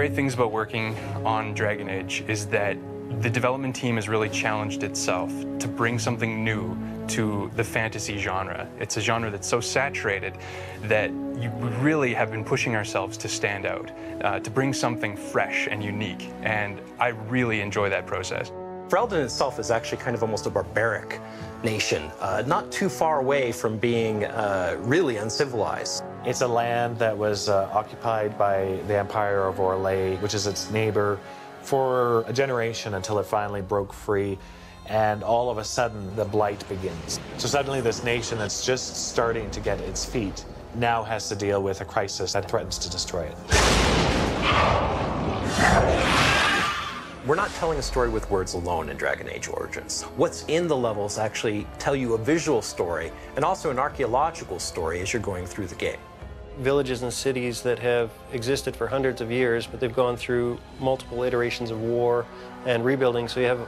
great things about working on Dragon Age is that the development team has really challenged itself to bring something new to the fantasy genre. It's a genre that's so saturated that we really have been pushing ourselves to stand out, to bring something fresh and unique, and I really enjoy that process. Ferelden itself is actually kind of almost a barbaric nation, not too far away from being really uncivilized. It's a land that was occupied by the Empire of Orlais, which is its neighbor, for a generation until it finally broke free, and all of a sudden the Blight begins. So suddenly this nation that's just starting to get its feet now has to deal with a crisis that threatens to destroy it. We're not telling a story with words alone in Dragon Age Origins. What's in the levels actually tell you a visual story and also an archaeological story as you're going through the game. Villages and cities that have existed for hundreds of years, but they've gone through multiple iterations of war and rebuilding, so you have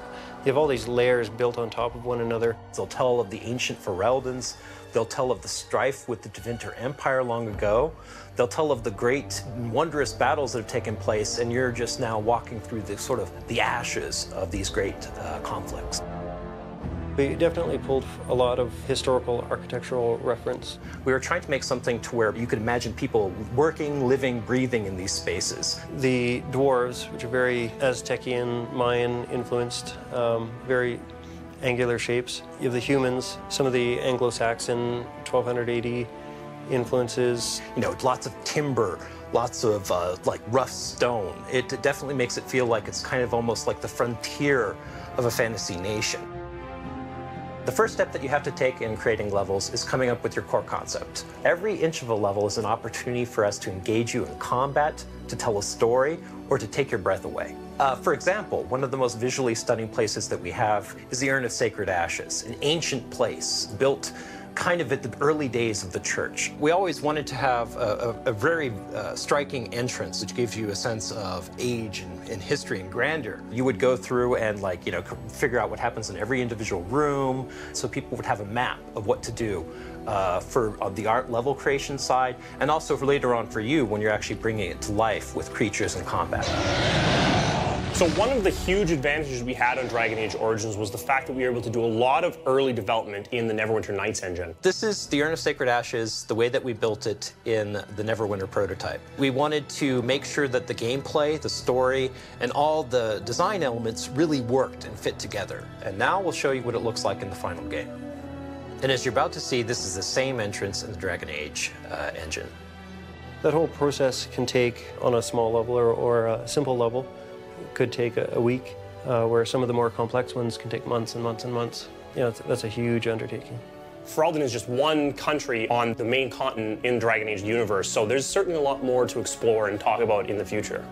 all these layers built on top of one another. They'll tell of the ancient Fereldans. They'll tell of the strife with the Tevinter Empire long ago. They'll tell of the great, wondrous battles that have taken place, and you're just now walking through the sort of the ashes of these great conflicts. We definitely pulled a lot of historical architectural reference. We were trying to make something to where you could imagine people working, living, breathing in these spaces. The dwarves, which are very Aztecian, Mayan influenced, very angular shapes. You have the humans, some of the Anglo-Saxon 1200 AD influences. You know, lots of timber, lots of like rough stone. It definitely makes it feel like it's kind of almost like the frontier of a fantasy nation. The first step that you have to take in creating levels is coming up with your core concept. Every inch of a level is an opportunity for us to engage you in combat, to tell a story, or to take your breath away. For example, one of the most visually stunning places that we have is the Urn of Sacred Ashes, an ancient place built kind of at the early days of the church. We always wanted to have a very striking entrance, which gives you a sense of age and history and grandeur. You would go through and figure out what happens in every individual room, so people would have a map of what to do for the art level creation side, and also for later on for you when you're actually bringing it to life with creatures and combat. So one of the huge advantages we had on Dragon Age Origins was the fact that we were able to do a lot of early development in the Neverwinter Nights engine. This is the Urn of Sacred Ashes, the way that we built it in the Neverwinter prototype. We wanted to make sure that the gameplay, the story, and all the design elements really worked and fit together. And now we'll show you what it looks like in the final game. And as you're about to see, this is the same entrance in the Dragon Age engine. That whole process can take, on a small level or a simple level, could take a week, where some of the more complex ones can take months and months and months. You know, that's a huge undertaking. Ferelden is just one country on the main continent in Dragon Age universe, so there's certainly a lot more to explore and talk about in the future.